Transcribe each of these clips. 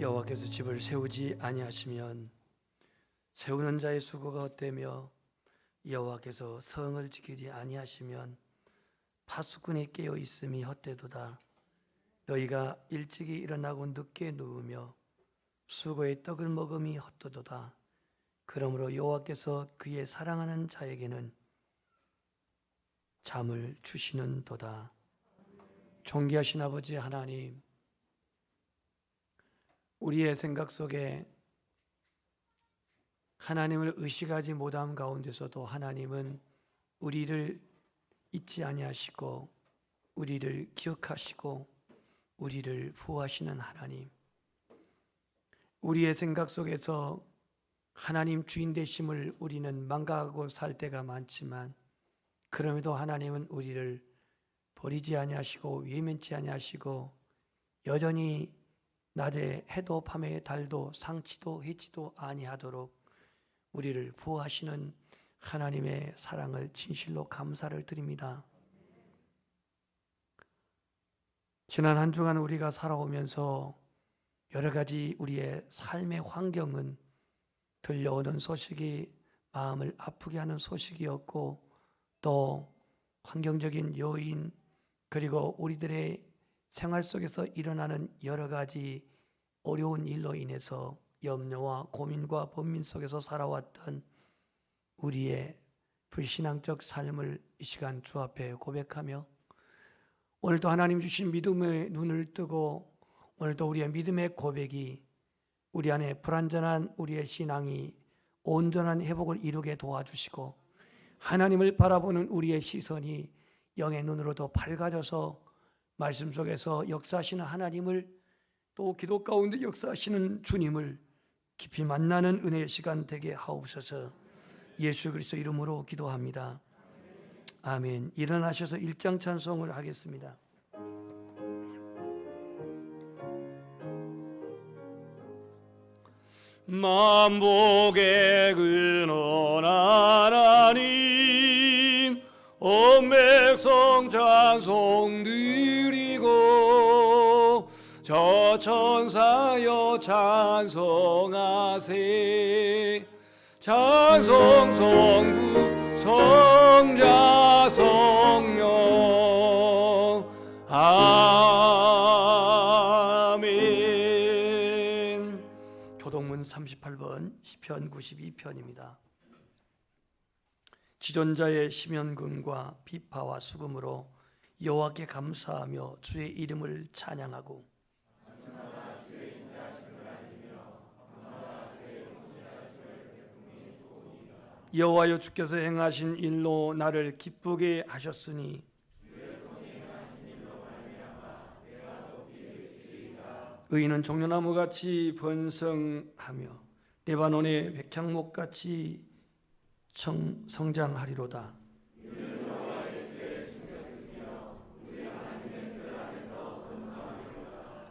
여호와께서 집을 세우지 아니하시면 세우는 자의 수고가 헛되며 여호와께서 성을 지키지 아니하시면 파수꾼이 깨어 있음이 헛되도다. 너희가 일찍이 일어나고 늦게 누우며 수고의 떡을 먹음이 헛되도다. 그러므로 여호와께서 그의 사랑하는 자에게는 잠을 주시는도다. 존귀하신 아버지 하나님, 우리의 생각 속에 하나님을 의식하지 못함 가운데서도 하나님은 우리를 잊지 아니하시고 우리를 기억하시고 우리를 보호하시는 하나님, 우리의 생각 속에서 하나님 주인 되심을 우리는 망각하고 살 때가 많지만 그럼에도 하나님은 우리를 버리지 아니하시고 외면치 아니하시고 여전히 낮에 해도 밤에 달도 상치도 해지도 아니하도록 우리를 보호하시는 하나님의 사랑을 진실로 감사를 드립니다. 지난 한 주간 우리가 살아오면서 여러 가지 우리의 삶의 환경은 들려오는 소식이 마음을 아프게 하는 소식이었고 또 환경적인 요인 그리고 우리들의 생활 속에서 일어나는 여러 가지 어려운 일로 인해서 염려와 고민과 번민 속에서 살아왔던 우리의 불신앙적 삶을 이 시간 주 앞에 고백하며 오늘도 하나님 주신 믿음의 눈을 뜨고 오늘도 우리의 믿음의 고백이 우리 안에 불완전한 우리의 신앙이 온전한 회복을 이루게 도와주시고 하나님을 바라보는 우리의 시선이 영의 눈으로 더 밝아져서 말씀 속에서 역사하시는 하나님을 또 기도 가운데 역사하시는 주님을 깊이 만나는 은혜의 시간 되게 하옵소서. 예수 그리스도 이름으로 기도합니다. 아멘. 일어나셔서 1장 찬송을 하겠습니다. 만복의 근원 하나님 온 백성 찬송 드리고 저 천사여 찬송하세. 찬송 성부 성자 성령 아멘. 교동문 38번 시편 92편입니다. 지존자의 심연금과 비파와 수금으로 여호와께 감사하며 주의 이름을 찬양하고 여호와여 주께서 행하신 일로 나를 기쁘게 하셨으니 의인은 종려나무같이 번성하며 레바논의 백향목같이 성장하리로다.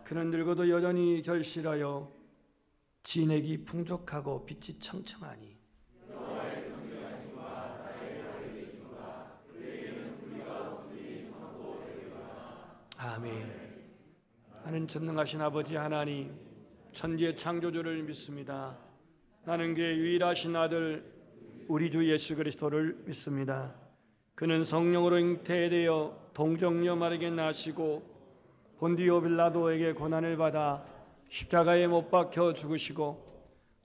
그는 늙어도 여전히 결실하여 진액이 풍족하고 빛이 청청하니 아멘. 나는 전능하신 아버지 하나님 천지의 창조주를 믿습니다. 나는 그의 유일하신 아들 우리 주 예수 그리스도를 믿습니다. 그는 성령으로 잉태되어 동정녀 마리아에게 나시고 본디오 빌라도에게 고난을 받아 십자가에 못 박혀 죽으시고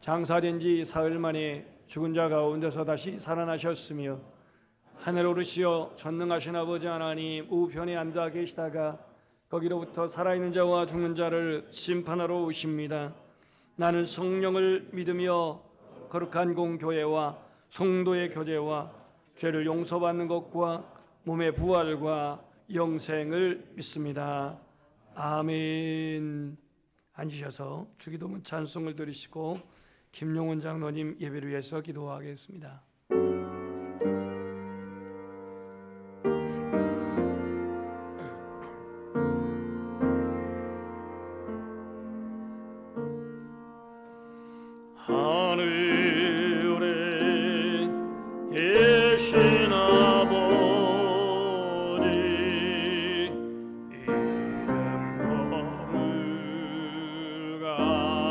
장사된 지 사흘 만에 죽은 자 가운데서 다시 살아나셨으며 하늘 오르시어 전능하신 아버지 하나님 우편에 앉아 계시다가 거기로부터 살아있는 자와 죽는 자를 심판하러 오십니다. 나는 성령을 믿으며 거룩한 공교회와 성도의 교제와 죄를 용서받는 것과 몸의 부활과 영생을 믿습니다. 아멘. 앉으셔서 주기도문 찬송을 들으시고 김용훈 장로님 예배를 위해서 기도하겠습니다. 하늘에 계신 아버지 이름 거룩하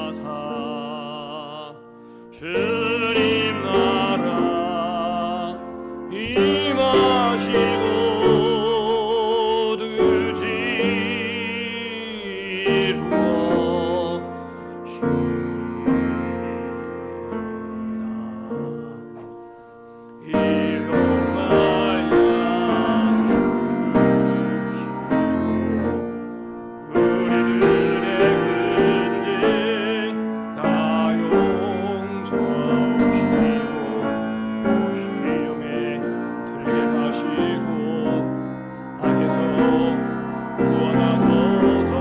구원하소서.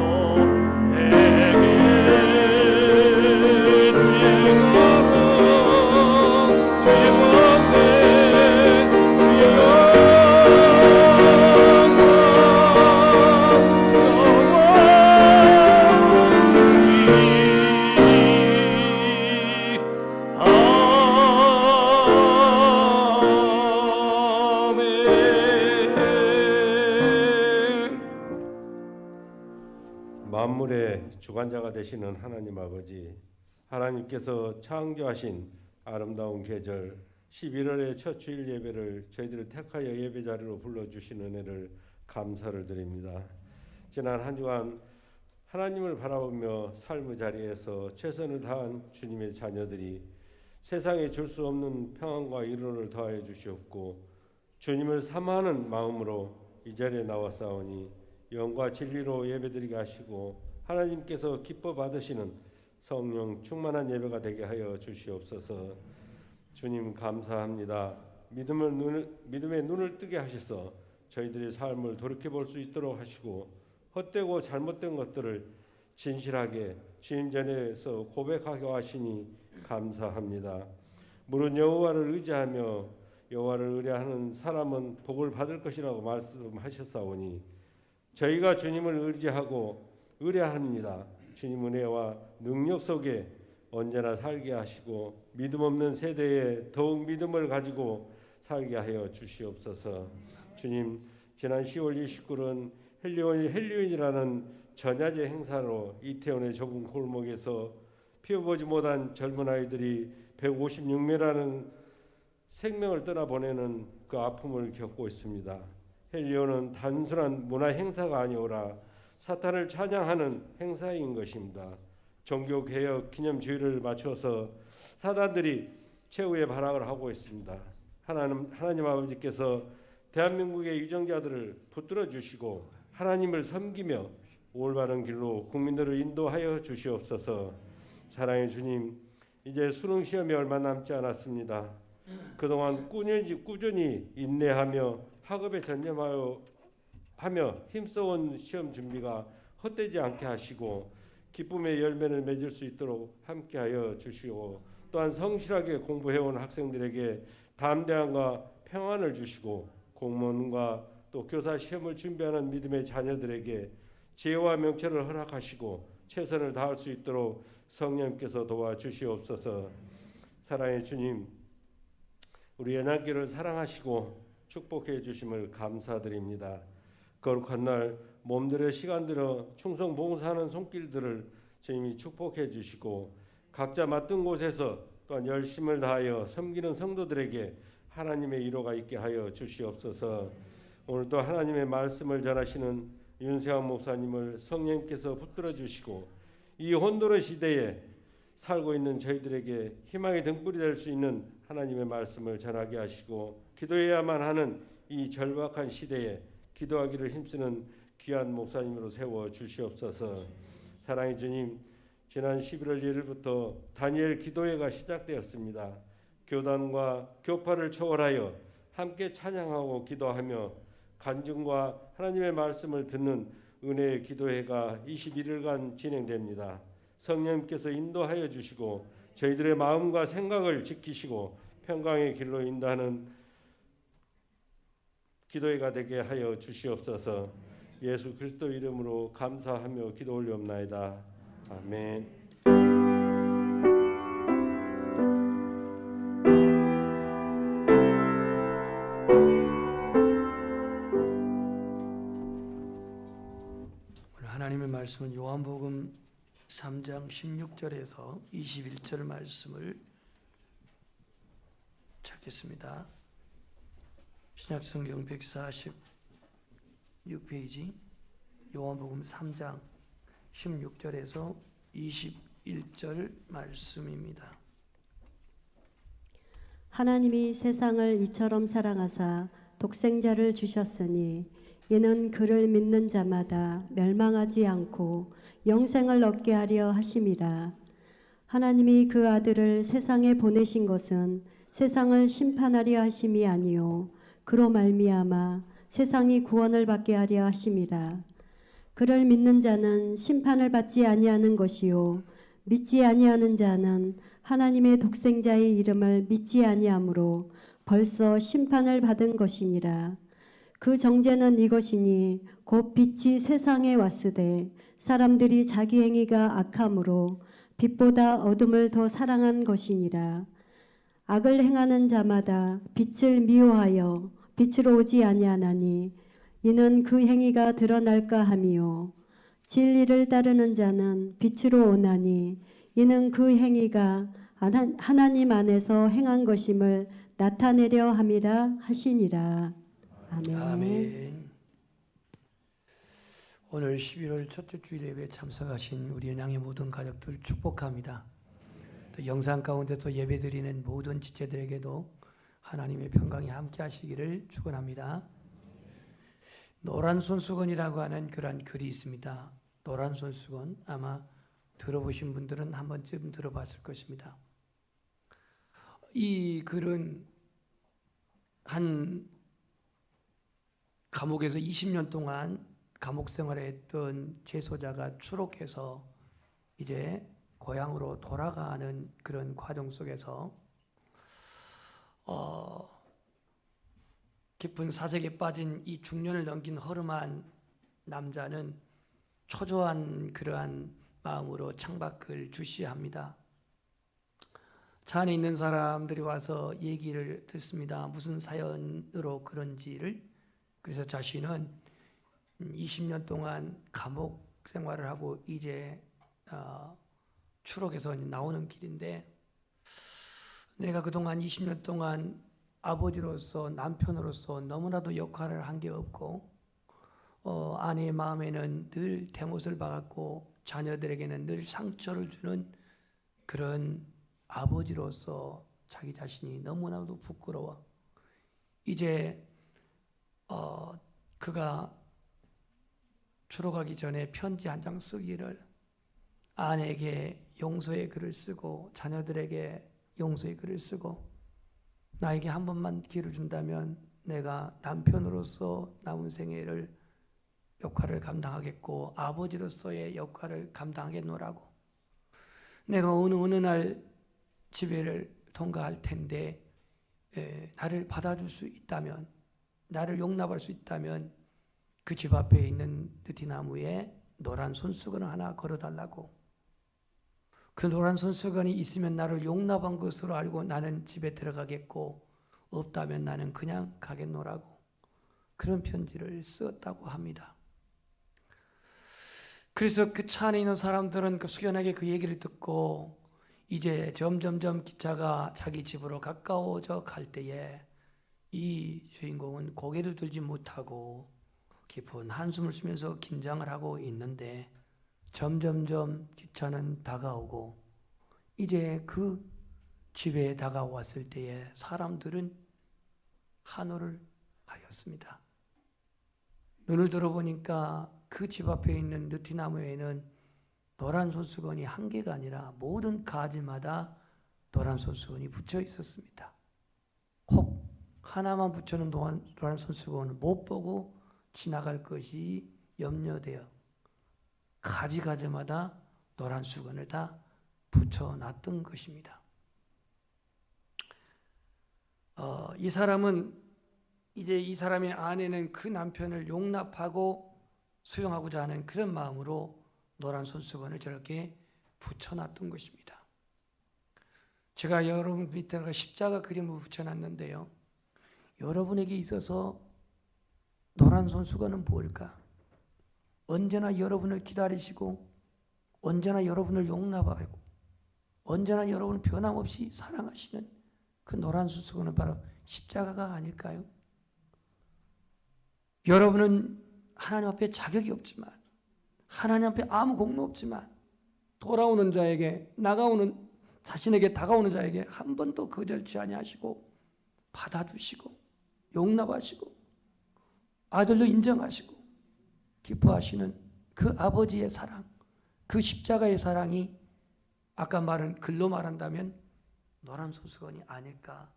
내게 주의 나라 주의 권세 주의 만물의 주관자가 되시는 하나님 아버지, 하나님께서 창조하신 아름다운 계절 11월의 첫 주일 예배를 저희들을 택하여 예배 자리로 불러주신 은혜를 감사를 드립니다. 지난 한 주간 하나님을 바라보며 삶의 자리에서 최선을 다한 주님의 자녀들이 세상에 줄 수 없는 평안과 위로를 더하여 주시옵고, 주님을 사모하는 마음으로 이 자리에 나왔사오니 영과 진리로 예배드리게 하시고 하나님께서 기뻐 받으시는 성령 충만한 예배가 되게 하여 주시옵소서. 주님 감사합니다. 믿음의 눈을 뜨게 하셔서 저희들의 삶을 돌이켜볼 수 있도록 하시고, 헛되고 잘못된 것들을 진실하게 주님 전에서 고백하게 하시니 감사합니다. 무릇 여호와를 의지하며 여호와를 의뢰하는 사람은 복을 받을 것이라고 말씀하셨사오니 저희가 주님을 의지하고 의뢰합니다. 주님 은혜와 능력 속에 언제나 살게 하시고 믿음 없는 세대에 더욱 믿음을 가지고 살게 하여 주시옵소서. 주님, 지난 10월 29일은 헬리온이라는 전야제 행사로 이태원의 좁은 골목에서 피워보지 못한 젊은 아이들이 156명이라는 생명을 떠나보내는 그 아픔을 겪고 있습니다. 헬리온은 단순한 문화 행사가 아니오라 사탄을 찬양하는 행사인 것입니다. 종교개혁 기념주의를 맞춰서 사단들이 최후의 발악을 하고 있습니다. 하나님 아버지께서 대한민국의 유정자들을 붙들어 주시고 하나님을 섬기며 올바른 길로 국민들을 인도하여 주시옵소서. 사랑의 주님, 이제 수능 시험이 얼마 남지 않았습니다. 그동안 꾸준히 인내하며 학업에 전념하여 힘써온 시험 준비가 헛되지 않게 하시고 기쁨의 열매를 맺을 수 있도록 함께하여 주시고, 또한 성실하게 공부해온 학생들에게 담대함과 평안을 주시고, 공무원과 또 교사 시험을 준비하는 믿음의 자녀들에게 지혜와 명철을 허락하시고 최선을 다할 수 있도록 성령께서 도와주시옵소서. 사랑의 주님, 우리 연합교를 사랑하시고 축복해 주심을 감사드립니다. 거룩한 날 몸들의 시간들어 충성 봉사하는 손길들을 주님이 축복해 주시고, 각자 맡은 곳에서 또한 열심을 다하여 섬기는 성도들에게 하나님의 위로가 있게 하여 주시옵소서. 오늘도 하나님의 말씀을 전하시는 윤세환 목사님을 성령께서 붙들어 주시고, 이 혼돈의 시대에 살고 있는 저희들에게 희망의 등불이 될 수 있는 하나님의 말씀을 전하게 하시고, 기도해야만 하는 이 절박한 시대에 기도하기를 힘쓰는 귀한 목사님으로 세워 주시옵소서. 사랑의 주님, 지난 11월 1일부터 다니엘 기도회가 시작되었습니다. 교단과 교파를 초월하여 함께 찬양하고 기도하며 간증과 하나님의 말씀을 듣는 은혜의 기도회가 21일간 진행됩니다. 성령님께서 인도하여 주시고 저희들의 마음과 생각을 지키시고 평강의 길로 인도하는 기도회가 되게 하여 주시옵소서. 예수 그리스도 이름으로 감사하며 기도 올리옵나이다. 아멘. 오늘 하나님의 말씀은 요한복음 3장 16절에서 21절 말씀을 찾겠습니다. 신약성경 146페이지 요한복음 3장 16절에서 21절 말씀입니다. 하나님이 세상을 이처럼 사랑하사 독생자를 주셨으니 이는 그를 믿는 자마다 멸망하지 않고 영생을 얻게 하려 하심이라. 하나님이 그 아들을 세상에 보내신 것은 세상을 심판하려 하심이 아니요 그로 말미암아 세상이 구원을 받게 하려 하심이라. 그를 믿는 자는 심판을 받지 아니하는 것이요 믿지 아니하는 자는 하나님의 독생자의 이름을 믿지 아니하므로 벌써 심판을 받은 것이니라. 그 정죄는 이것이니 곧 빛이 세상에 왔으되 사람들이 자기 행위가 악함으로 빛보다 어둠을 더 사랑한 것이니라. 악을 행하는 자마다 빛을 미워하여 빛으로 오지 아니하나니 이는 그 행위가 드러날까 함이요 진리를 따르는 자는 빛으로 오나니 이는 그 행위가 하나님 안에서 행한 것임을 나타내려 함이라 하시니라. 아멘. 아멘. 오늘 11월 첫째 주일 예배에 참석하신 우리 연양의 모든 가족들 축복합니다. 또 영상 가운데서 예배드리는 모든 지체들에게도 하나님의 평강이 함께 하시기를 축원합니다. 노란 손수건이라고 하는 그런 글이 있습니다. 노란 손수건 아마 들어보신 분들은 한 번쯤 들어봤을 것입니다. 이 글은 한 감옥에서 20년 동안 감옥 생활을 했던 재소자가 추록해서 이제 고향으로 돌아가는 그런 과정 속에서 깊은 사색에 빠진 이 중년을 넘긴 허름한 남자는 초조한 그러한 마음으로 창밖을 주시합니다. 차 안에 있는 사람들이 와서 얘기를 듣습니다. 무슨 사연으로 그런지를. 그래서 자신은 20년 동안 감옥 생활을 하고 이제 추록에서 나오는 길인데 내가 그동안 20년 동안 아버지로서 남편으로서 너무나도 역할을 한 게 없고 아내의 마음에는 늘 대못을 박았고 자녀들에게는 늘 상처를 주는 그런 아버지로서 자기 자신이 너무나도 부끄러워. 이제 그가 추록하기 전에 편지 한 장 쓰기를 아내에게 용서의 글을 쓰고 자녀들에게 용서의 글을 쓰고 나에게 한 번만 기회를 준다면 내가 남편으로서 남은 생애를 역할을 감당하겠고 아버지로서의 역할을 감당하겠노라고. 내가 어느 날 집회를 통과할 텐데 나를 받아줄 수 있다면, 나를 용납할 수 있다면 그 집 앞에 있는 느티나무에 노란 손수건을 하나 걸어달라고. 그 노란 손수건이 있으면 나를 용납한 것으로 알고 나는 집에 들어가겠고 없다면 나는 그냥 가겠노라고 그런 편지를 쓰었다고 합니다. 그래서 그 차 안에 있는 사람들은 그 숙연하게 그 얘기를 듣고 이제 점점점 기차가 자기 집으로 가까워져 갈 때에 이 주인공은 고개를 들지 못하고 깊은 한숨을 쉬면서 긴장을 하고 있는데 점점점 기차는 다가오고 이제 그 집에 다가왔을 때에 사람들은 한호를 하였습니다. 눈을 들어보니까 그 집 앞에 있는 느티나무에는 노란 손수건이 한 개가 아니라 모든 가지마다 노란 손수건이 붙여 있었습니다. 혹 하나만 붙여놓은 노란 손수건을 못 보고 지나갈 것이 염려되어 가지가지마다 노란 수건을 다 붙여놨던 것입니다. 이 사람은 이제 이 사람의 아내는 그 남편을 용납하고 수용하고자 하는 그런 마음으로 노란 손수건을 저렇게 붙여놨던 것입니다. 제가 여러분 밑에다가 십자가 그림을 붙여놨는데요. 여러분에게 있어서 노란 손수건은 뭘까? 언제나 여러분을 기다리시고 언제나 여러분을 용납하고 언제나 여러분을 변함없이 사랑하시는 그 노란 손수건은 바로 십자가가 아닐까요? 여러분은 하나님 앞에 자격이 없지만 하나님 앞에 아무 공로 없지만 돌아오는 자에게 자신에게 다가오는 자에게 한 번도 거절치 아니하시고 받아주시고 용납하시고 아들로 인정하시고 기뻐하시는 그 아버지의 사랑, 그 십자가의 사랑이 아까 말한 글로 말한다면 노란 손수건이 아닐까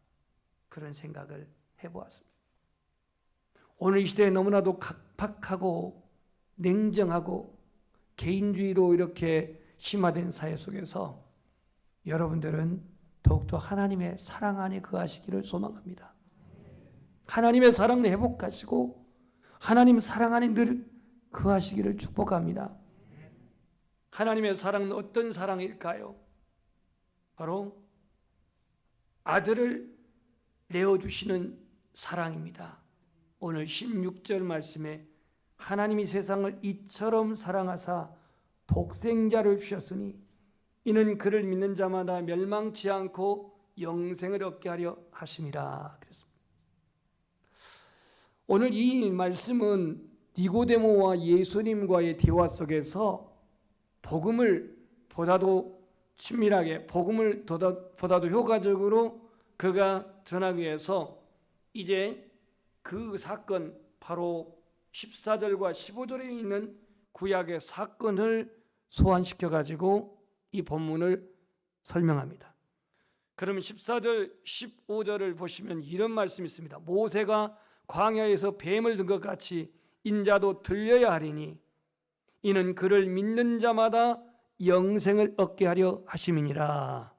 그런 생각을 해보았습니다. 오늘 이 시대에 너무나도 각박하고 냉정하고 개인주의로 이렇게 심화된 사회 속에서 여러분들은 더욱더 하나님의 사랑 안에 거하시기를 소망합니다. 하나님의 사랑을 회복하시고 하나님 사랑 안에 늘 거하시기를 축복합니다. 하나님의 사랑은 어떤 사랑일까요? 바로 아들을 내어주시는 사랑입니다. 오늘 16절 말씀에 하나님이 세상을 이처럼 사랑하사 독생자를 주셨으니 이는 그를 믿는 자마다 멸망치 않고 영생을 얻게 하려 하심이라 그랬습니다. 오늘 이 말씀은 니고데모와 예수님과의 대화 속에서 복음을 보다도 친밀하게, 복음을 보다도 효과적으로 그가 전하기 위해서 이제 그 사건, 바로 14절과 15절에 있는 구약의 사건을 소환시켜 가지고 이 본문을 설명합니다. 그러면 14절, 15절을 보시면 이런 말씀이 있습니다. 모세가 광야에서 뱀을 든 것 같이 인자도 들려야 하리니 이는 그를 믿는 자마다 영생을 얻게 하려 하심이니라.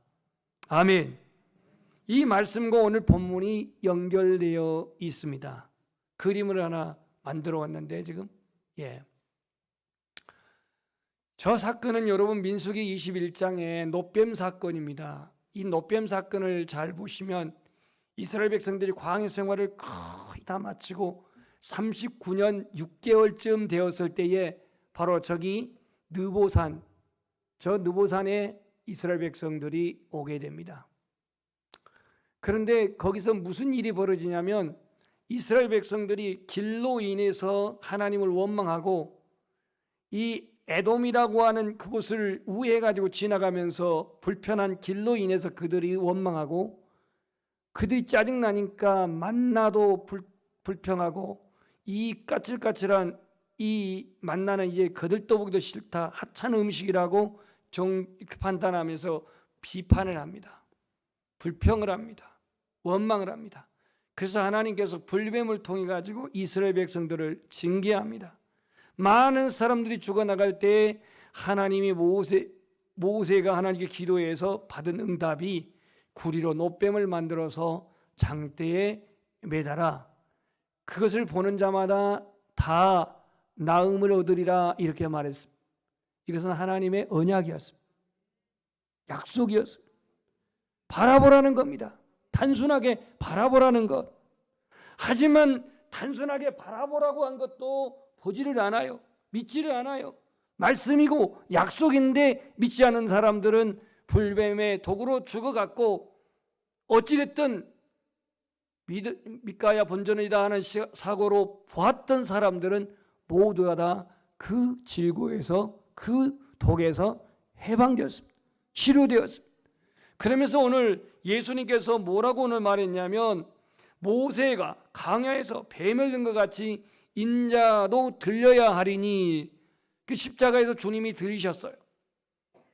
아멘. 이 말씀과 오늘 본문이 연결되어 있습니다. 그림을 하나 만들어 왔는데 지금 저 사건은 여러분 민수기 21장의 놋뱀 사건입니다. 이 놋뱀 사건을 잘 보시면 이스라엘 백성들이 광야 생활을 거의 다 마치고 39년 6개월쯤 되었을 때에 바로 저기 느보산, 저 느보산에 이스라엘 백성들이 오게 됩니다. 그런데 거기서 무슨 일이 벌어지냐면 이스라엘 백성들이 길로 인해서 하나님을 원망하고 이 에돔이라고 하는 그곳을 우회해가지고 지나가면서 불편한 길로 인해서 그들이 원망하고 그들이 짜증나니까 만나도 불평하고 이 까칠까칠한 이 만나는 이제 거들떠보기도 싫다, 하찮은 음식이라고 판단하면서 비판을 합니다. 불평을 합니다. 원망을 합니다. 그래서 하나님께서 불뱀을 통해 가지고 이스라엘 백성들을 징계합니다. 많은 사람들이 죽어나갈 때 하나님이 모세가 하나님께 기도해서 받은 응답이 구리로 놋뱀을 만들어서 장대에 매달아 그것을 보는 자마다 다 나음을 얻으리라 이렇게 말했습니다. 이것은 하나님의 언약이었습니다. 약속이었습니다. 바라보라는 겁니다. 단순하게 바라보라는 것. 하지만 단순하게 바라보라고 한 것도 보지를 않아요. 믿지를 않아요. 말씀이고 약속인데 믿지 않은 사람들은 불뱀의 독으로 죽어갔고 어찌됐든 미가야 본전이다 하는 사고로 보았던 사람들은 모두가 다 그 질고에서 그 독에서 해방되었습니다. 치료되었습니다. 그러면서 오늘 예수님께서 뭐라고 오늘 말했냐면 모세가 광야에서 뱀을 든 것 같이 인자도 들려야 하리니 그 십자가에서 주님이 들리셨어요.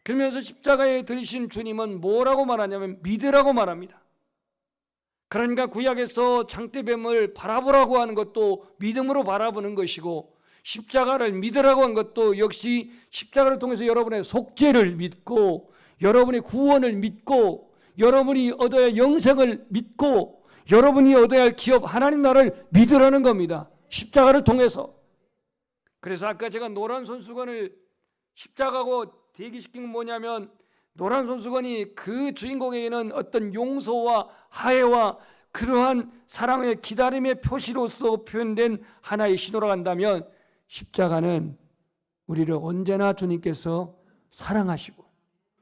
그러면서 십자가에 들리신 주님은 뭐라고 말하냐면 믿으라고 말합니다. 그러니까 구약에서 장대뱀을 바라보라고 하는 것도 믿음으로 바라보는 것이고 십자가를 믿으라고 한 것도 역시 십자가를 통해서 여러분의 속죄를 믿고 여러분의 구원을 믿고 여러분이 얻어야 할 영생을 믿고 여러분이 얻어야 할 기업 하나님 나라를 믿으라는 겁니다. 십자가를 통해서. 그래서 아까 제가 노란 손수건을 십자가하고 대기시킨 건 뭐냐면 노란 손수건이 그 주인공에게는 어떤 용서와 화해와 그러한 사랑의 기다림의 표시로서 표현된 하나의 신호로 간다면 십자가는 우리를 언제나 주님께서 사랑하시고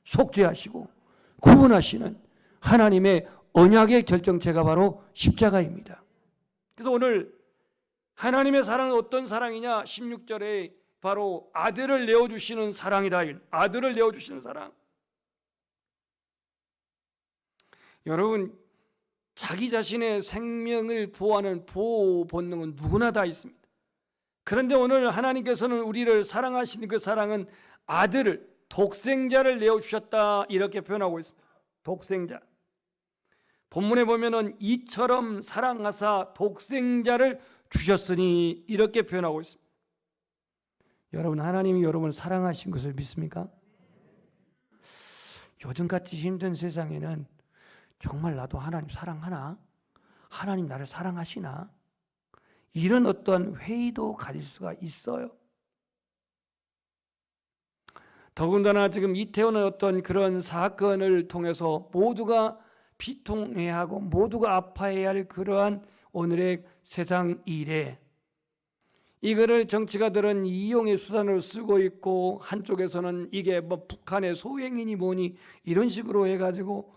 속죄하시고 구원하시는 하나님의 언약의 결정체가 바로 십자가입니다. 그래서 오늘 하나님의 사랑은 어떤 사랑이냐? 16절에 바로 아들을 내어주시는 사랑이다. 아들을 내어주시는 사랑. 여러분 자기 자신의 생명을 보호하는 보호 본능은 누구나 다 있습니다. 그런데 오늘 하나님께서는 우리를 사랑하시는 그 사랑은 아들을 독생자를 내어주셨다 이렇게 표현하고 있습니다. 독생자. 본문에 보면은 이처럼 사랑하사 독생자를 주셨으니 이렇게 표현하고 있습니다. 여러분, 하나님이 여러분을 사랑하신 것을 믿습니까? 요즘같이 힘든 세상에는 정말 나도 하나님 사랑하나? 하나님 나를 사랑하시나? 이런 어떤 회의도 가질 수가 있어요. 더군다나 지금 이태원의 어떤 그런 사건을 통해서 모두가 비통해야 하고 모두가 아파해야 할 그러한 오늘의 세상 일에 이거를 정치가들은 이용의 수단으로 쓰고 있고, 한쪽에서는 이게 뭐 북한의 소행이니 뭐니 이런 식으로 해가지고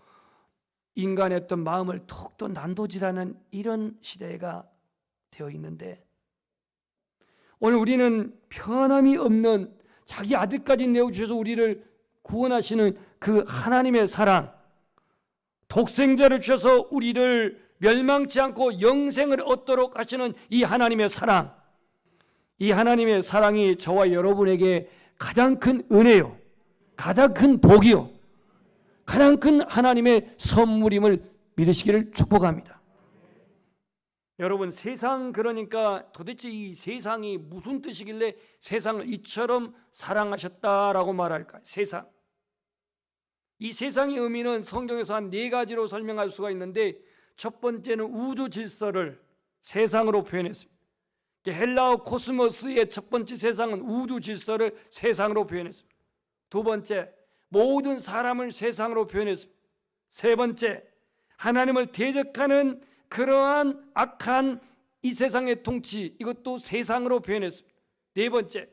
인간의 어떤 마음을 톡톡 난도질하는 이런 시대가 되어 있는데, 오늘 우리는 편함이 없는 자기 아들까지 내어주셔서 우리를 구원하시는 그 하나님의 사랑, 독생자를 주셔서 우리를 멸망치 않고 영생을 얻도록 하시는 이 하나님의 사랑, 이 하나님의 사랑이 저와 여러분에게 가장 큰 은혜요, 가장 큰 복이요, 가장 큰 하나님의 선물임을 믿으시기를 축복합니다. 여러분, 세상, 그러니까 도대체 이 세상이 무슨 뜻이길래 세상을 이처럼 사랑하셨다라고 말할까요? 세상. 이 세상의 의미는 성경에서 한 4가지로 설명할 수가 있는데, 첫 번째는 우주 질서를 세상으로 표현했습니다. 헬라어 코스모스의 첫 번째 세상은 우주 질서를 세상으로 표현했습니다. 두 번째, 모든 사람을 세상으로 표현했습니다. 세 번째, 하나님을 대적하는 그러한 악한 이 세상의 통치, 이것도 세상으로 표현했습니다. 네 번째,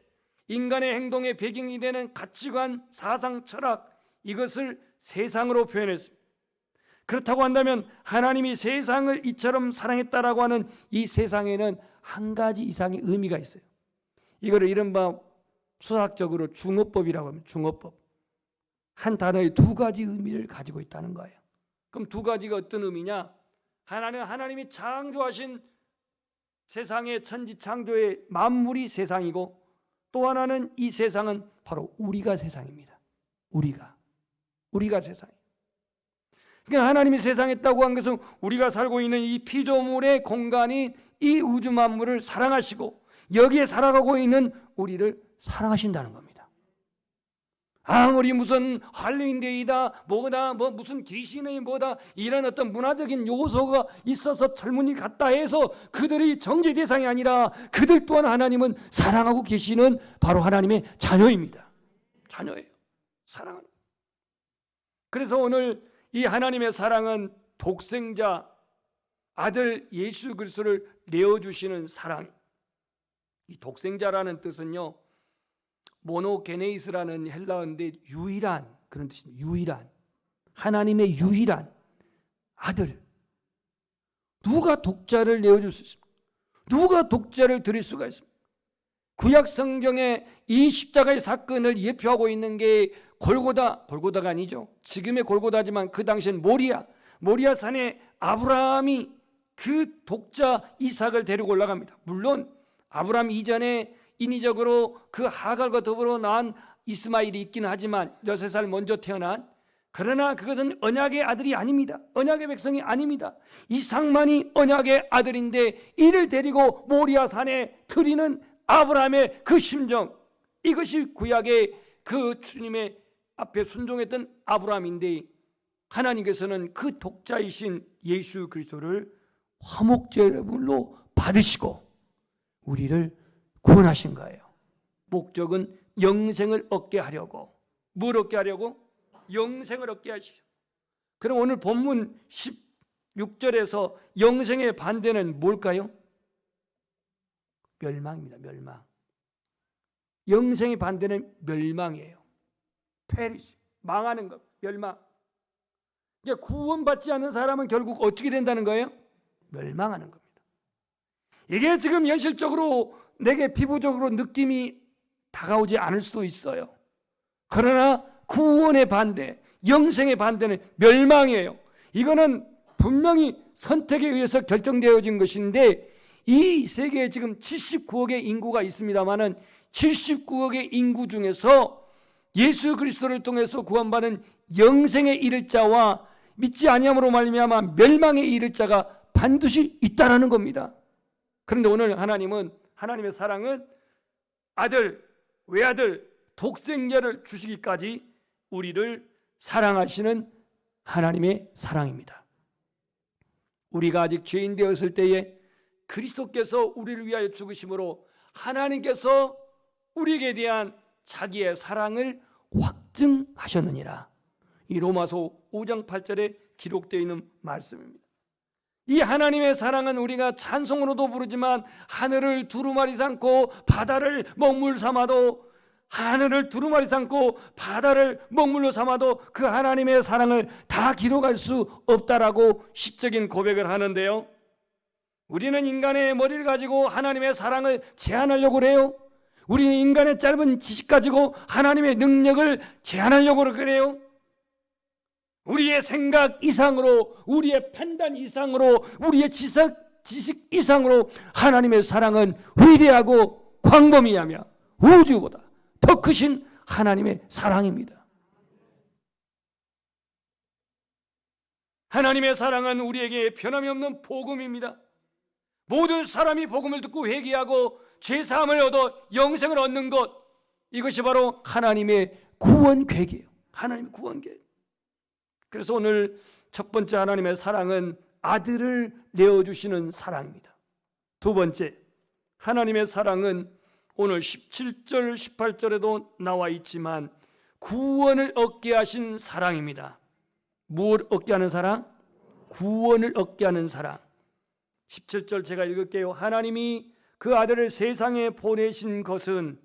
인간의 행동의 배경이 되는 가치관, 사상, 철학, 이것을 세상으로 표현했습니다. 그렇다고 한다면 하나님이 세상을 이처럼 사랑했다라고 하는 이 세상에는 한 가지 이상의 의미가 있어요. 이거를 이른바 수학적으로 중어법이라고 합니다. 중어법. 한 단어에 2가지 의미를 가지고 있다는 거예요. 그럼 2가지가 어떤 의미냐? 하나는 하나님이 창조하신 세상의 천지 창조의 만물이 세상이고, 또 하나는 이 세상은 바로 우리가 세상입니다. 우리가 세상. 그러니까 하나님이 세상했다고 한 것은 우리가 살고 있는 이 피조물의 공간인 이 우주 만물을 사랑하시고 여기에 살아가고 있는 우리를 사랑하신다는 겁니다. 아무리 무슨 할로윈데이다 뭐다 뭐 무슨 귀신의 뭐다 이런 어떤 문화적인 요소가 있어서 젊은이 같다 해서 그들이 정죄 대상이 아니라 그들 또한 하나님은 사랑하고 계시는 바로 하나님의 자녀입니다. 자녀예요. 사랑하는. 그래서 오늘 이 하나님의 사랑은 독생자 아들 예수 그리스도를 내어주시는 사랑. 이 독생자라는 뜻은요, 모노게네이스라는 헬라어인데 유일한 그런 뜻입니다. 유일한, 하나님의 유일한 아들. 누가 독자를 내어줄 수 있습니까? 누가 독자를 드릴 수가 있습니까? 구약 성경에 이 십자가의 사건을 예표하고 있는 게 골고다가 아니죠. 지금의 골고다지만 그 당시엔 모리아 산에 아브라함이 그 독자 이삭을 데리고 올라갑니다. 물론 아브라함 이전에 인위적으로 그 하갈과 더불어 낳은 이스마엘이 있긴 하지만 6살 먼저 태어난, 그러나 그것은 언약의 아들이 아닙니다. 언약의 백성이 아닙니다. 이삭만이 언약의 아들인데 이를 데리고 모리아 산에 들이는 아브라함의 그 심정, 이것이 구약의 그 주님의 앞에 순종했던 아브라함인데, 하나님께서는 그 독자이신 예수 그리스도를 화목제물로 받으시고 우리를 구원하신 거예요. 목적은 영생을 얻게 하려고. 뭘 얻게 하려고? 영생을 얻게 하시죠. 그럼 오늘 본문 16절에서 영생의 반대는 뭘까요? 멸망입니다. 멸망. 영생의 반대는 멸망이에요. 페리시, 망하는 것, 멸망. 이제 구원받지 않는 사람은 결국 어떻게 된다는 거예요? 멸망하는 겁니다. 이게 지금 현실적으로 내게 피부적으로 느낌이 다가오지 않을 수도 있어요. 그러나 구원의 반대, 영생의 반대는 멸망이에요. 이거는 분명히 선택에 의해서 결정되어진 것인데, 이 세계에 지금 79억의 인구가 있습니다마는 79억의 인구 중에서 예수 그리스도를 통해서 구원받은 영생에 이를 자와 믿지 아니함으로 말미암아 멸망에 이를 자가 반드시 있다라는 겁니다. 그런데 오늘 하나님의 사랑은 아들, 외아들, 독생자를 주시기까지 우리를 사랑하시는 하나님의 사랑입니다. 우리가 아직 죄인 되었을 때에 그리스도께서 우리를 위하여 죽으심으로 하나님께서 우리에게 대한 자기의 사랑을 확증하셨느니라. 이 로마서 5장 8절에 기록되어 있는 말씀입니다. 이 하나님의 사랑은 우리가 찬송으로도 부르지만 하늘을 두루마리 삼고 바다를 먹물 삼아도 하늘을 두루마리 삼고 바다를 먹물로 삼아도 그 하나님의 사랑을 다 기록할 수 없다라고 시적인 고백을 하는데요. 우리는 인간의 머리를 가지고 하나님의 사랑을 제한하려고 그래요. 우리는 인간의 짧은 지식 가지고 하나님의 능력을 제한하려고 그래요. 우리의 생각 이상으로, 우리의 판단 이상으로, 우리의 지식 이상으로 하나님의 사랑은 위대하고 광범위하며 우주보다 더 크신 하나님의 사랑입니다. 하나님의 사랑은 우리에게 변함이 없는 복음입니다. 모든 사람이 복음을 듣고 회개하고 죄사함을 얻어 영생을 얻는 것, 이것이 바로 하나님의 구원 계획이에요. 하나님의 구원 계획. 그래서 오늘 첫 번째 하나님의 사랑은 아들을 내어주시는 사랑입니다. 두 번째, 하나님의 사랑은 오늘 17절, 18절에도 나와 있지만 구원을 얻게 하신 사랑입니다. 무엇을 얻게 하는 사랑? 구원을 얻게 하는 사랑. 17절 제가 읽을게요. 하나님이 그 아들을 세상에 보내신 것은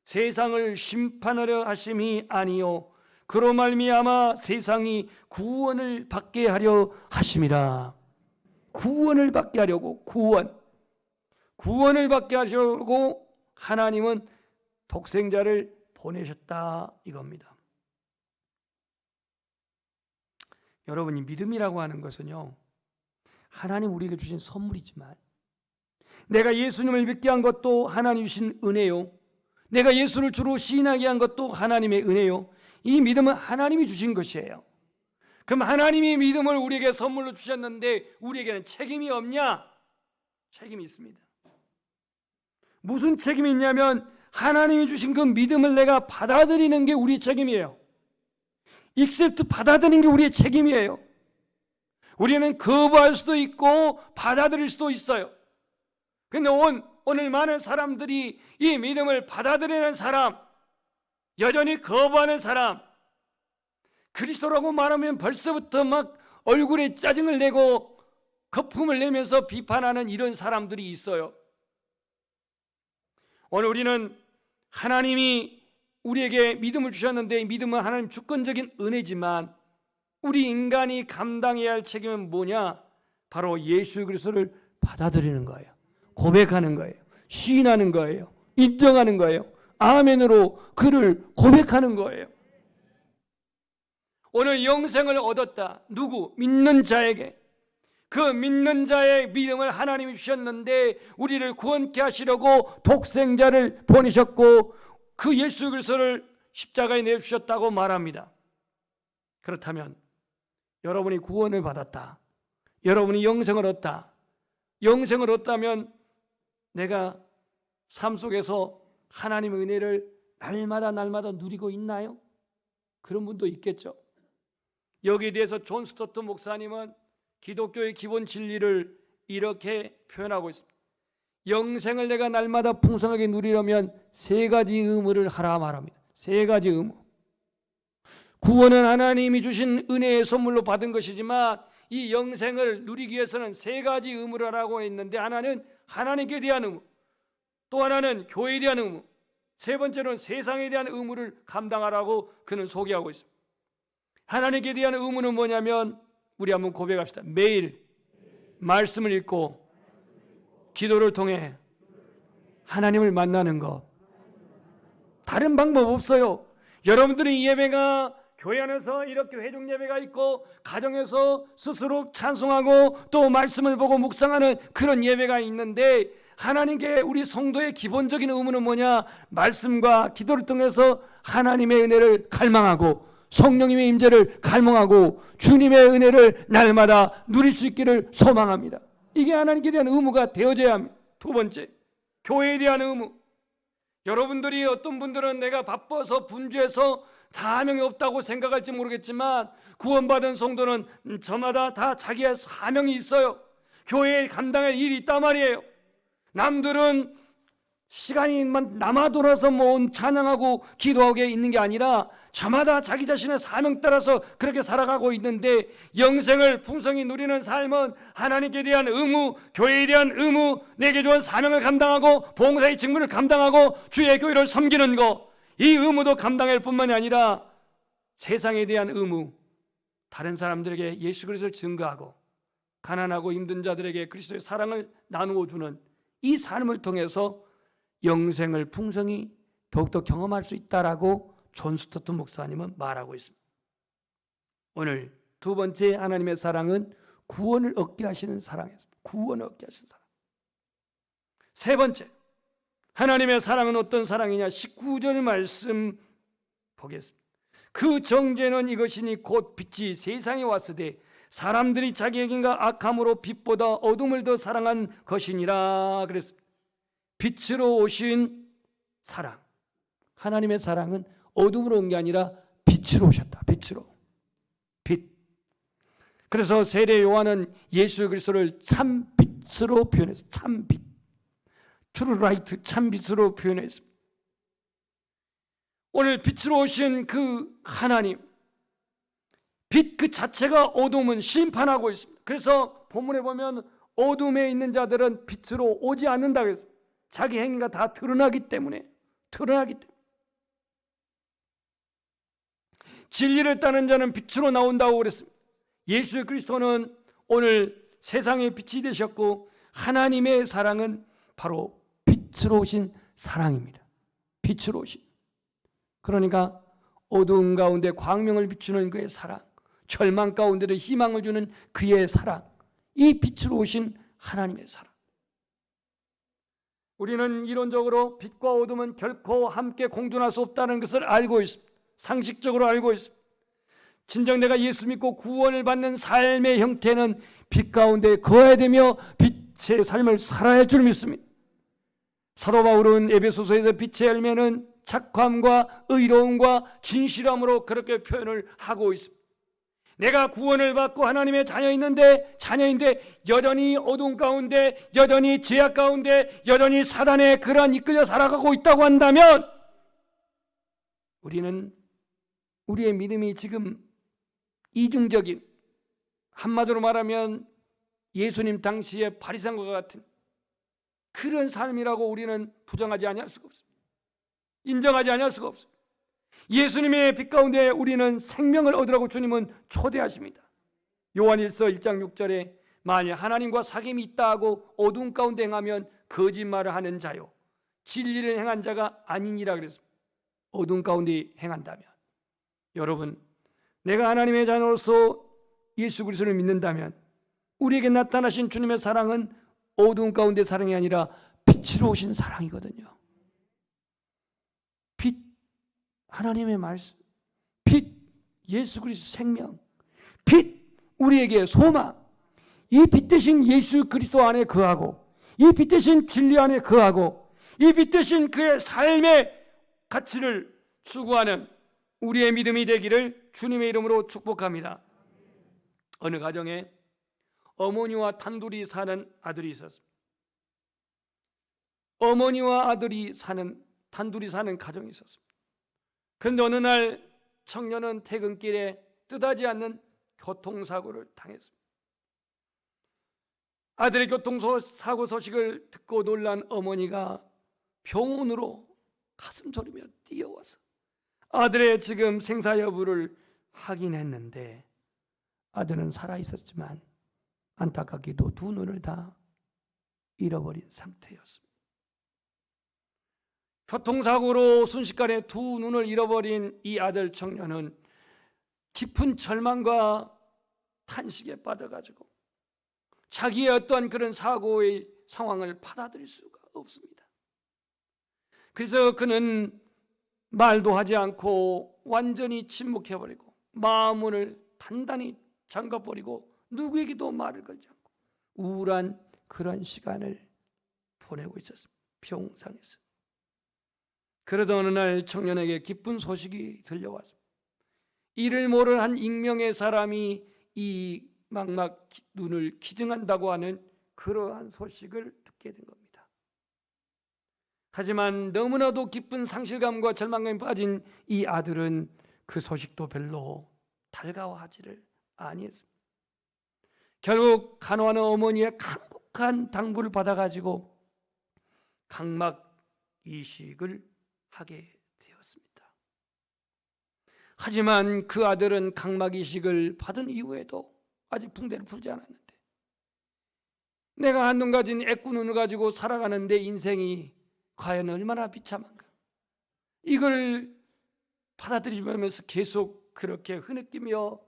세상을 심판하려 하심이 아니요 그로 말미암아 세상이 구원을 받게 하려 하심이라. 구원을 받게 하려고, 구원을 받게 하려고 하나님은 독생자를 보내셨다 이겁니다. 여러분이 믿음이라고 하는 것은요, 하나님 우리에게 주신 선물이지만 내가 예수님을 믿게 한 것도 하나님 주신 은혜요, 내가 예수를 주로 시인하게 한 것도 하나님의 은혜요. 이 믿음은 하나님이 주신 것이에요. 그럼 하나님이 믿음을 우리에게 선물로 주셨는데 우리에게는 책임이 없냐? 책임이 있습니다. 무슨 책임이 있냐면 하나님이 주신 그 믿음을 내가 받아들이는 게 우리의 책임이에요. 익셉트 받아들이는 게 우리의 책임이에요. 우리는 거부할 수도 있고 받아들일 수도 있어요. 그런데 오늘 많은 사람들이 이 믿음을 받아들이는 사람, 여전히 거부하는 사람, 그리스도라고 말하면 벌써부터 막 얼굴에 짜증을 내고 거품을 내면서 비판하는 이런 사람들이 있어요. 오늘 우리는 하나님이 우리에게 믿음을 주셨는데 이 믿음은 하나님 주권적인 은혜지만 우리 인간이 감당해야 할 책임은 뭐냐? 바로 예수 그리스도를 받아들이는 거예요. 고백하는 거예요. 시인하는 거예요. 인정하는 거예요. 아멘으로 그를 고백하는 거예요. 오늘 영생을 얻었다. 누구? 믿는 자에게. 그 믿는 자의 믿음을 하나님이 주셨는데 우리를 구원케 하시려고 독생자를 보내셨고 그 예수 그리스도를 십자가에 내주셨다고 말합니다. 그렇다면 여러분이 구원을 받았다, 여러분이 영생을 얻었다, 영생을 얻다면 내가 삶 속에서 하나님의 은혜를 날마다 누리고 있나요? 그런 분도 있겠죠. 여기에 대해서 존 스토트 목사님은 기독교의 기본 진리를 이렇게 표현하고 있습니다. 영생을 내가 날마다 풍성하게 누리려면 세 가지 의무를 하라 말합니다. 세 가지 의무. 구원은 하나님이 주신 은혜의 선물로 받은 것이지만 이 영생을 누리기 위해서는 세 가지 의무를 하라고 했는데, 하나는 하나님께 대한 의무, 또 하나는 교회에 대한 의무, 세 번째로는 세상에 대한 의무를 감당하라고 그는 소개하고 있습니다. 하나님께 대한 의무는 뭐냐면 우리 한번 고백합시다. 매일 말씀을 읽고 기도를 통해 하나님을 만나는 것. 다른 방법 없어요. 여러분들이 이 예배가 교회 안에서 이렇게 회중 예배가 있고 가정에서 스스로 찬송하고 또 말씀을 보고 묵상하는 그런 예배가 있는데, 하나님께 우리 성도의 기본적인 의무는 뭐냐? 말씀과 기도를 통해서 하나님의 은혜를 갈망하고 성령님의 임재를 갈망하고 주님의 은혜를 날마다 누릴 수 있기를 소망합니다. 이게 하나님께 대한 의무가 되어져야 합니다. 두 번째, 교회에 대한 의무. 여러분들이 어떤 분들은 내가 바빠서 분주해서 사명이 없다고 생각할지 모르겠지만 구원받은 성도는 저마다 다 자기의 사명이 있어요. 교회에 감당할 일이 있단 말이에요. 남들은 시간이 남아 돌아서 찬양하고 기도하고 있는 게 아니라 저마다 자기 자신의 사명 따라서 그렇게 살아가고 있는데, 영생을 풍성히 누리는 삶은 하나님께 대한 의무, 교회에 대한 의무, 내게 주은 사명을 감당하고 봉사의 직무를 감당하고 주의 교회를 섬기는 것, 이 의무도 감당할 뿐만이 아니라 세상에 대한 의무, 다른 사람들에게 예수 그리스도를 증거하고 가난하고 힘든 자들에게 그리스도의 사랑을 나누어 주는 이 삶을 통해서 영생을 풍성히 더욱더 경험할 수 있다라고 존 스토트 목사님은 말하고 있습니다. 오늘 두 번째 하나님의 사랑은 구원을 얻게 하시는 사랑이었습니다. 구원을 얻게 하시는 사랑. 세 번째, 하나님의 사랑은 어떤 사랑이냐? 19절 말씀 보겠습니다. 그 정죄는 이것이니 곧 빛이 세상에 왔으되 사람들이 자기에게인가 악함으로 빛보다 어둠을 더 사랑한 것이니라 그랬습니다. 빛으로 오신 사랑. 하나님의 사랑은 어둠으로 온 게 아니라 빛으로 오셨다. 빛으로. 빛. 그래서 세례 요한은 예수 그리스도를 참빛으로 표현했어요. 참빛. True Light, 참빛으로 표현했습니다. 오늘 빛으로 오신 그 하나님, 빛 그 자체가 어둠은 심판하고 있습니다. 그래서 본문에 보면 어둠에 있는 자들은 빛으로 오지 않는다고 했습니다. 자기 행위가 다 드러나기 때문에. 진리를 따는 자는 빛으로 나온다고 그랬습니다. 예수 그리스도는 오늘 세상의 빛이 되셨고 하나님의 사랑은 바로 빛으로 오신 사랑입니다. 빛으로 오신. 그러니까 어두운 가운데 광명을 비추는 그의 사랑, 절망 가운데도 희망을 주는 그의 사랑, 이 빛으로 오신 하나님의 사랑. 우리는 이론적으로 빛과 어둠은 결코 함께 공존할 수 없다는 것을 알고 있습니다. 상식적으로 알고 있습니다. 진정 내가 예수 믿고 구원을 받는 삶의 형태는 빛 가운데 거해야 되며 빛의 삶을 살아야 할 줄 믿습니다. 사도 바울은 에베소서에서 빛의 열매는 착함과 의로움과 진실함으로 그렇게 표현을 하고 있습니다. 내가 구원을 받고 하나님의 자녀인데 여전히 어두운 가운데, 여전히 죄악 가운데, 여전히 사단의 그러한 이끌려 살아가고 있다고 한다면 우리는 우리의 믿음이 지금 이중적인, 한마디로 말하면 예수님 당시의 바리새인과 같은 그런 삶이라고 우리는 부정하지 아니할 수가 없습니다. 인정하지 아니할 수가 없습니다. 예수님의 빛 가운데 우리는 생명을 얻으라고 주님은 초대하십니다. 요한일서 1장 6절에 만일 하나님과 사귐이 있다 하고 어두운 가운데 행하면 거짓말을 하는 자요 진리를 행한 자가 아니니라 그랬습니다. 어두운 가운데 행한다면, 여러분, 내가 하나님의 자녀로서 예수 그리스도를 믿는다면 우리에게 나타나신 주님의 사랑은 어두운 가운데 사랑이 아니라 빛으로 오신 사랑이거든요. 빛, 하나님의 말씀, 빛, 예수 그리스도 생명, 빛, 우리에게 소망, 이 빛 대신 예수 그리스도 안에 거하고, 이 빛 대신 진리 안에 거하고, 이 빛 대신 그의 삶의 가치를 추구하는 우리의 믿음이 되기를 주님의 이름으로 축복합니다. 어느 가정에 어머니와 단둘이 사는 아들이 있었습니다. 어머니와 아들이 단둘이 사는 가정이 있었습니다. 그런데 어느 날 청년은 퇴근길에 뜻하지 않는 교통사고를 당했습니다. 아들의 교통사고 소식을 듣고 놀란 어머니가 병원으로 가슴 졸이며 뛰어와서 아들의 지금 생사 여부를 확인했는데 아들은 살아있었지만 안타깝게도 두 눈을 다 잃어버린 상태였습니다. 교통사고로 순식간에 두 눈을 잃어버린 이 아들 청년은 깊은 절망과 탄식에 빠져가지고 자기의 어떤 그런 사고의 상황을 받아들일 수가 없습니다. 그래서 그는 말도 하지 않고 완전히 침묵해버리고 마음을 단단히 잠가버리고 누구에게도 말을 걸지 않고 우울한 그런 시간을 보내고 있었습니다. 평상에서. 그러던 어느 날 청년에게 기쁜 소식이 들려왔습니다. 이를 모르는 한 익명의 사람이 이 막막 눈을 기증한다고 하는 그러한 소식을 듣게 된 겁니다. 하지만 너무나도 기쁜 상실감과 절망감에 빠진 이 아들은 그 소식도 별로 달가워하지를 아니했습니다. 결국 간호하는 어머니의 간곡한 당부를 받아가지고 각막 이식을 하게 되었습니다. 하지만 그 아들은 각막 이식을 받은 이후에도 아직 붕대를 풀지 않았는데, 내가 한눈 가진 애꾸 눈을 가지고 살아가는 내 인생이 과연 얼마나 비참한가, 이걸 받아들이면서 계속 그렇게 흐느끼며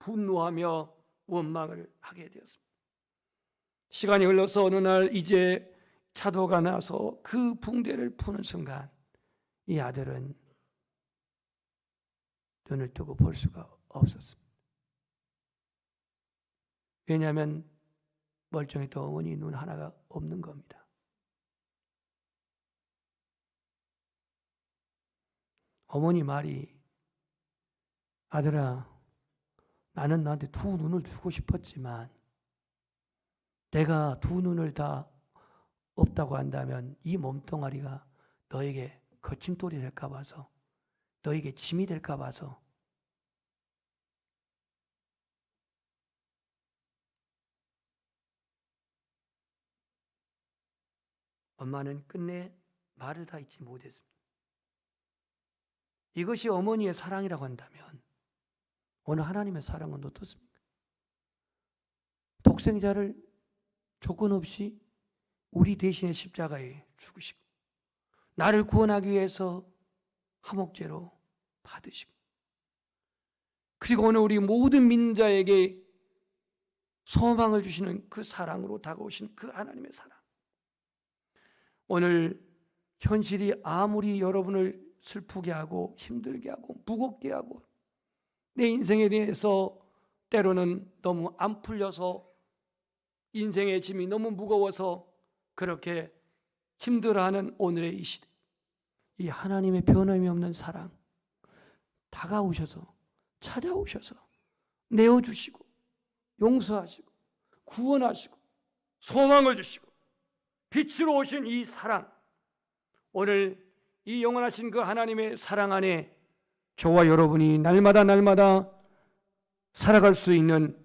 분노하며 원망을 하게 되었습니다. 시간이 흘러서 어느 날 이제 차도가 나서 그 붕대를 푸는 순간 이 아들은 눈을 뜨고 볼 수가 없었습니다. 왜냐하면 멀쩡했던 어머니 눈 하나가 없는 겁니다. 어머니 말이, 아들아, 나는 너한테 두 눈을 주고 싶었지만 내가 두 눈을 다 없다고 한다면 이 몸뚱아리가 너에게 거침돌이 될까 봐서, 너에게 짐이 될까 봐서 엄마는 끝내 말을 다 잊지 못했습니다. 이것이 어머니의 사랑이라고 한다면 오늘 하나님의 사랑은 어떻습니까? 독생자를 조건 없이 우리 대신에 십자가에 죽으시고 나를 구원하기 위해서 화목제로 받으시고, 그리고 오늘 우리 모든 믿는 자에게 소망을 주시는 그 사랑으로 다가오신 그 하나님의 사랑. 오늘 현실이 아무리 여러분을 슬프게 하고 힘들게 하고 무겁게 하고 내 인생에 대해서 때로는 너무 안 풀려서 인생의 짐이 너무 무거워서 그렇게 힘들어하는 오늘의 이 시대, 이 하나님의 변함이 없는 사랑 다가오셔서 찾아오셔서 내어주시고 용서하시고 구원하시고 소망을 주시고 빛으로 오신 이 사랑, 오늘 이 영원하신 그 하나님의 사랑 안에 저와 여러분이 날마다 살아갈 수 있는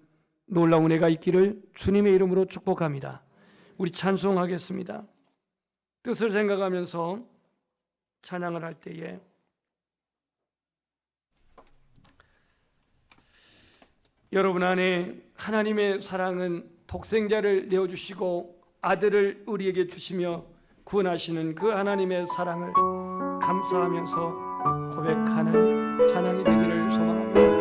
놀라운 은혜가 있기를 주님의 이름으로 축복합니다. 우리 찬송하겠습니다. 뜻을 생각하면서 찬양을 할 때에 여러분 안에 하나님의 사랑은 독생자를 내어주시고 아들을 우리에게 주시며 구원하시는 그 하나님의 사랑을 감사하면서 고백하는 찬양이 되기를 소망합니다.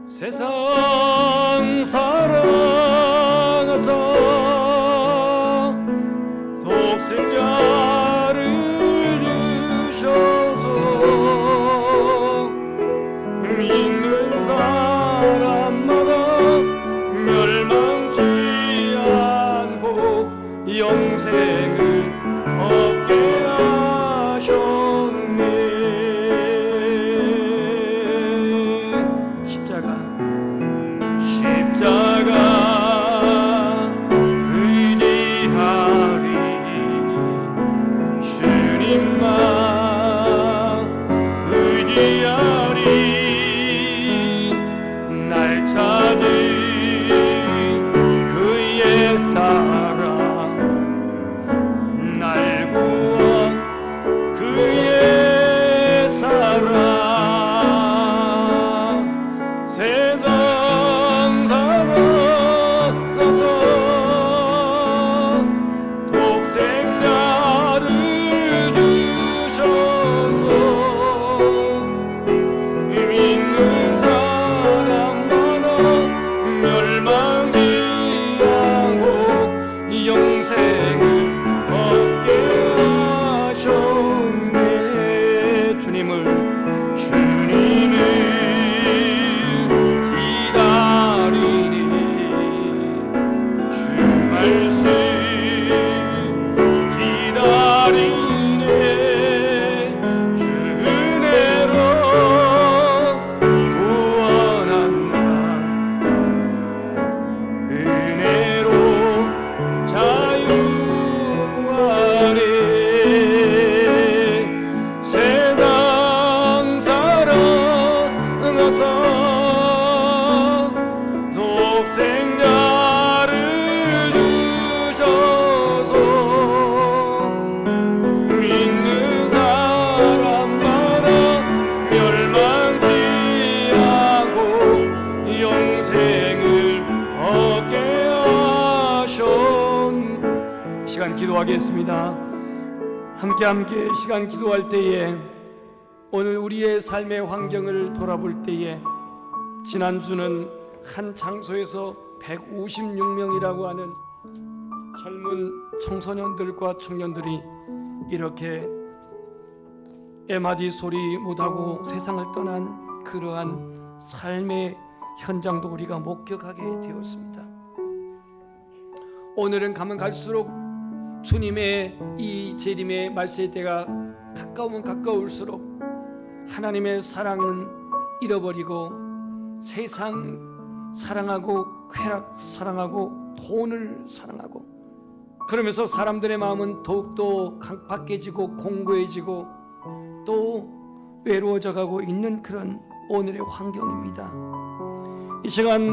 세상 사랑하사 독생자를 주셔서 믿는 사람마다 멸망치 않고 시간 기도하겠습니다. 함께 시간 기도할 때에 오늘 우리의 삶의 환경을 돌아볼 때에 지난주는 한 장소에서 156명이라고 하는 젊은 청소년들과 청년들이 이렇게 에마디 소리 못하고 세상을 떠난 그러한 삶의 현장도 우리가 목격하게 되었습니다. 오늘은 가면 갈수록 주님의 이 재림의 말세의 때가 가까우면 가까울수록 하나님의 사랑은 잃어버리고 세상 사랑하고 쾌락 사랑하고 돈을 사랑하고 그러면서 사람들의 마음은 더욱더 강팍해지고 공고해지고 또 외로워져 가고 있는 그런 오늘의 환경입니다. 이 시간